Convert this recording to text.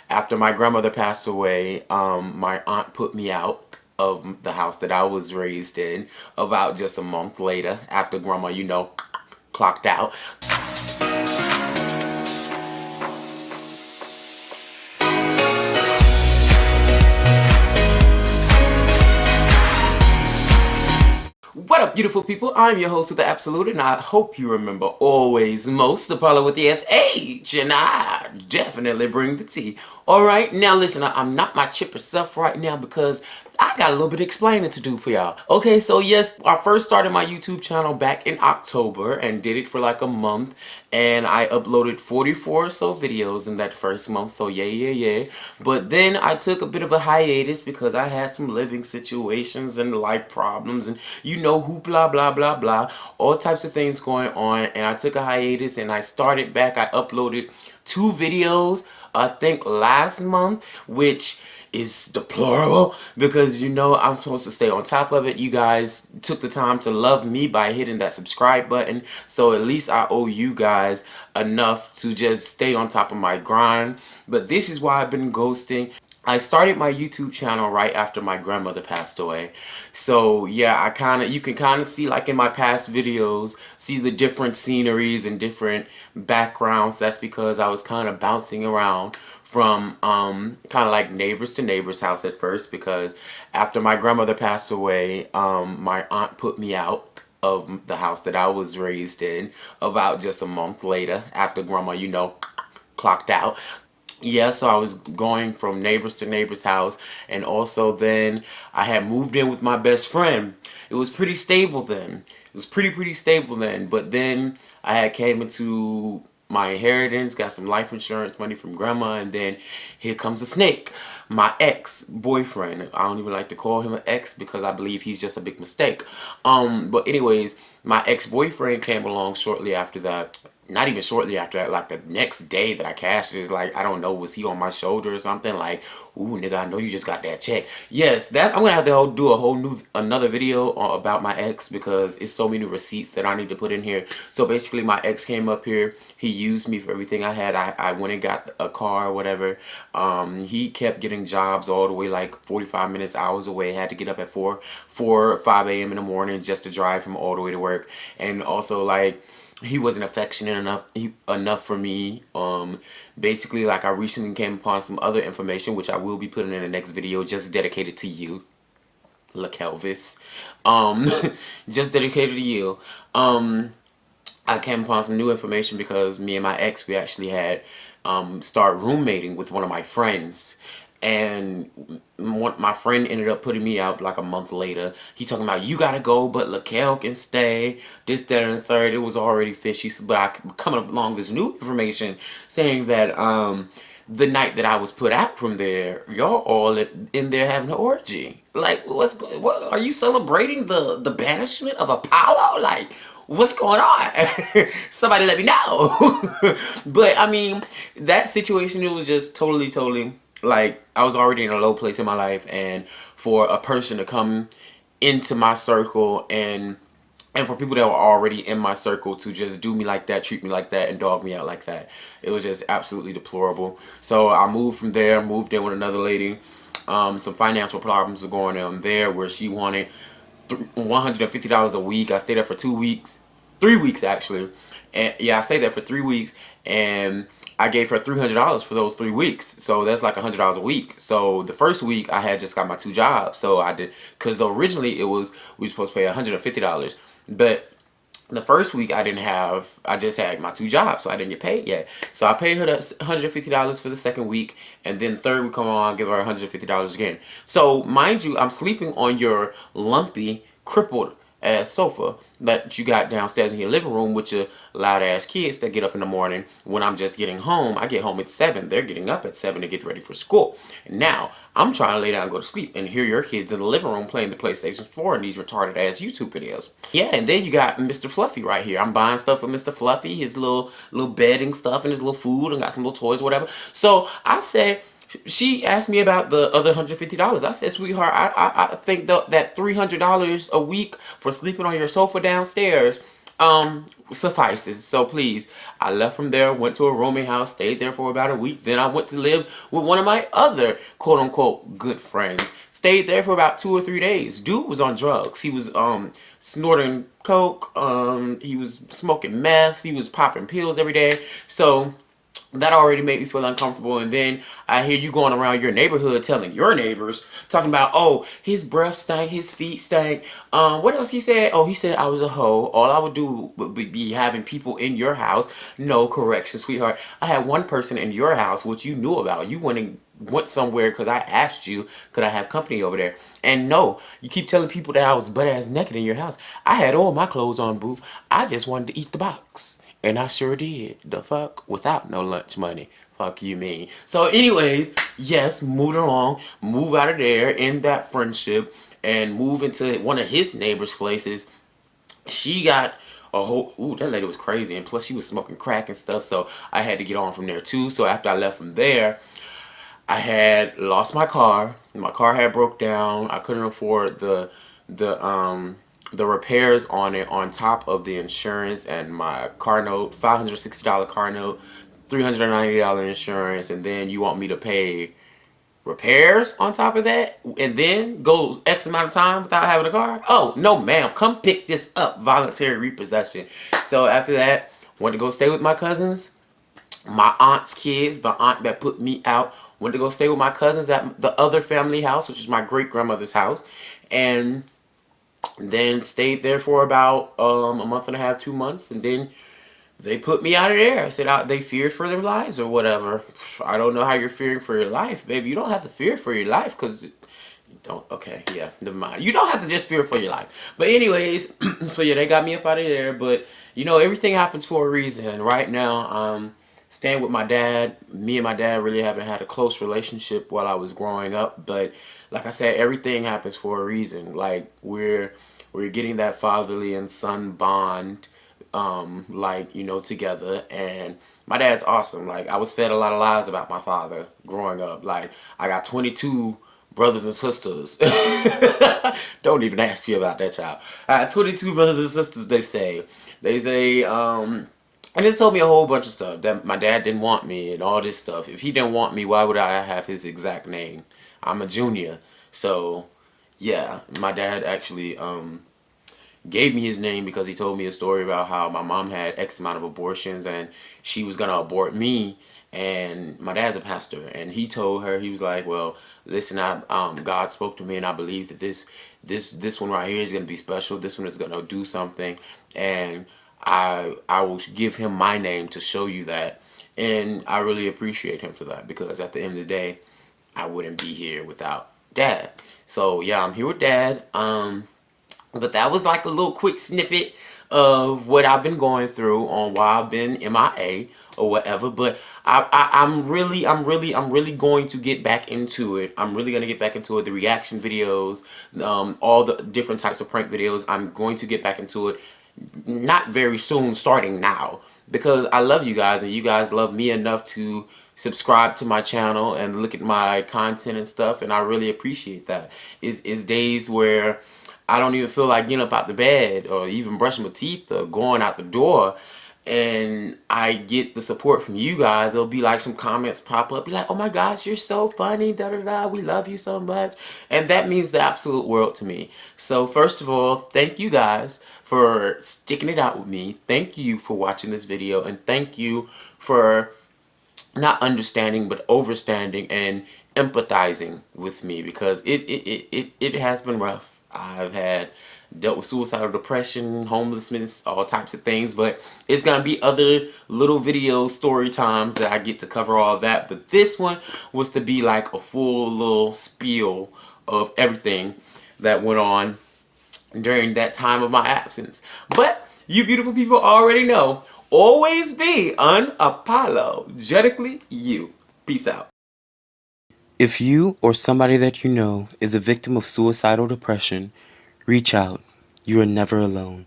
After my grandmother passed away, my aunt put me out of the house that I was raised in about just a month later after grandma, clocked out. What up, beautiful people? I'm your host with the Absolute, and I hope you remember always most Apollo with the SH, and I definitely bring the tea. Alright, now listen, I'm not my chipper self right now because I got a little bit of explaining to do for y'all. Okay, so yes, I first started my YouTube channel back in October and did it for like a month, and I uploaded 44 or so videos in that first month, so yeah. But then I took a bit of a hiatus because I had some living situations and life problems and who blah blah blah blah, all types of things going on, and I took a hiatus and I started back. I uploaded 2 videos, I think last month, which is deplorable because I'm supposed to stay on top of it. You guys took the time to love me by hitting that subscribe button, so at least I owe you guys enough to just stay on top of my grind. But this is why I've been ghosting. I started my YouTube channel right after my grandmother passed away. So yeah, you can kind of see, like in my past videos, see the different sceneries and different backgrounds. That's because I was kind of bouncing around from kind of like neighbors to neighbors house at first, because after my grandmother passed away, my aunt put me out of the house that I was raised in about just a month later after grandma, clocked out. Yeah, so I was going from neighbors to neighbors house, and also then I had moved in with my best friend. It was pretty stable then. It was pretty stable then, but then I had came into my inheritance, got some life insurance money from grandma, and then here comes the snake. My ex-boyfriend. I don't even like to call him an ex because I believe he's just a big mistake. But anyways, my ex-boyfriend came along shortly after that. Not even shortly after that, like the next day that I cashed it, is like, I don't know, was he on my shoulder or something? Like, ooh, nigga, I know you just got that check. Yes, that I'm gonna have to do another video about my ex, because it's so many receipts that I need to put in here. So basically, my ex came up here. He used me for everything I had. I went and got a car or whatever. He kept getting jobs all the way like 45 minutes, hours away. Had to get up at 4 or 5 a.m. in the morning just to drive him all the way to work. And also, like, he wasn't affectionate enough for me. Basically, like, I recently came upon some other information, which I will be putting in the next video, just dedicated to you, LaKelvis. Just dedicated to you. I came upon some new information because me and my ex, we actually had started roommating with one of my friends. And my friend ended up putting me out like a month later. He talking about, you gotta go, but Lakel can stay. This, that, and the third. It was already fishy. But I coming along this new information saying that the night that I was put out from there, y'all all in there having an orgy. Like, what are you celebrating the banishment of Apollo? Like, what's going on? Somebody let me know. But I mean, that situation, it was just totally, like, I was already in a low place in my life, and for a person to come into my circle and for people that were already in my circle to just do me like that, treat me like that, and dog me out like that, it was just absolutely deplorable. So I moved from there, moved in with another lady. Some financial problems were going on there where she wanted $150 a week. I stayed there for 2 weeks. 3 weeks, actually. And yeah, I stayed there for 3 weeks, and I gave her $300 for those 3 weeks. So that's like $100 a week. So the first week I had just got my 2 jobs. So I did, because originally we were supposed to pay $150. But the first week I just had my 2 jobs, so I didn't get paid yet. So I paid her that $150 for the second week, and then third week come on, I'll give her $150 again. So mind you, I'm sleeping on your lumpy, crippled ass sofa that you got downstairs in your living room with your loud ass kids that get up in the morning when I'm just getting home. I get home at 7. They're getting up at 7 to get ready for school. And now I'm trying to lay down and go to sleep and hear your kids in the living room playing the PlayStation 4 and these retarded ass YouTube videos. Yeah, and then you got Mr. Fluffy right here. I'm buying stuff for Mr. Fluffy, his little bedding stuff and his little food, and got some little toys or whatever. So I said, she asked me about the other $150. I said, sweetheart, I think that $300 a week for sleeping on your sofa downstairs, suffices. So please, I left from there, went to a rooming house, stayed there for about a week. Then I went to live with one of my other quote unquote good friends. Stayed there for about 2 or 3 days. Dude was on drugs. He was snorting coke. He was smoking meth. He was popping pills every day. So that already made me feel uncomfortable. And then I hear you going around your neighborhood telling your neighbors, talking about, oh, his breath stank, his feet stank. What else he said? Oh, he said I was a hoe. All I would do would be having people in your house. No, correction, sweetheart. I had one person in your house, which you knew about. You went somewhere because I asked you, could I have company over there? And no, you keep telling people that I was butt ass naked in your house. I had all my clothes on, boo. I just wanted to eat the box. And I sure did. The fuck? Without no lunch money. Fuck you mean. So anyways, yes, move along. Move out of there, end that friendship, and move into one of his neighbor's places. She got a whole, ooh, that lady was crazy. And plus she was smoking crack and stuff. So I had to get on from there too. So after I left from there, I had lost my car. My car had broke down. I couldn't afford the repairs on it on top of the insurance and my car note, $560 car note, $390 insurance, and then you want me to pay repairs on top of that and then go X amount of time without having a car? Oh, no ma'am, come pick this up, voluntary repossession. So after that, went to go stay with my cousins, my aunt's kids, the aunt that put me out, went to go stay with my cousins at the other family house, which is my great grandmother's house, and then stayed there for about a month and a half, 2 months, and then they put me out of there. I said they feared for their lives or whatever. I don't know how you're fearing for your life, baby. You don't have to fear for your life because you don't. Okay, yeah, never mind. You don't have to just fear for your life. But anyways, so yeah, they got me up out of there. But you know, everything happens for a reason. Right now, staying with my dad. Me and my dad really haven't had a close relationship while I was growing up, but like I said, everything happens for a reason. Like we're getting that fatherly and son bond, like, you know, together. And my dad's awesome. Like, I was fed a lot of lies about my father growing up. Like, I got 22 brothers and sisters. Don't even ask me about that, child. I had 22 brothers and sisters, they say. They say, and it told me a whole bunch of stuff. That my dad didn't want me and all this stuff. If he didn't want me, why would I have his exact name? I'm a junior. So, yeah, my dad actually gave me his name because he told me a story about how my mom had X amount of abortions and she was gonna abort me. And my dad's a pastor, and he told her, he was like, "Well, listen, God spoke to me, and I believe that this one right here is gonna be special. This one is gonna do something, and I will give him my name to show you that." And I really appreciate him for that because at the end of the day, I wouldn't be here without Dad. So yeah, I'm here with Dad. But that was like a little quick snippet of what I've been going through on why I've been MIA or whatever. But I'm really going to get back into it. I'm really gonna get back into it. The reaction videos, all the different types of prank videos. I'm going to get back into it. Not very soon, starting now, because I love you guys and you guys love me enough to subscribe to my channel and look at my content and stuff, and I really appreciate that. It's days where I don't even feel like getting up out the bed or even brushing my teeth or going out the door, and I get the support from you guys. It'll be like some comments pop up, be like, "Oh my gosh, you're so funny, da da da, we love you so much." And that means the absolute world to me. So first of all, thank you guys for sticking it out with me. Thank you for watching this video, and thank you for not understanding but overstanding and empathizing with me, because it has been rough. I've had dealt with suicidal depression, homelessness, all types of things, but it's gonna be other little video story times that I get to cover all of that. But this one was to be like a full little spiel of everything that went on during that time of my absence. But you beautiful people already know, always be unapologetically you. Peace out. If you or somebody that you know is a victim of suicidal depression, reach out. You are never alone.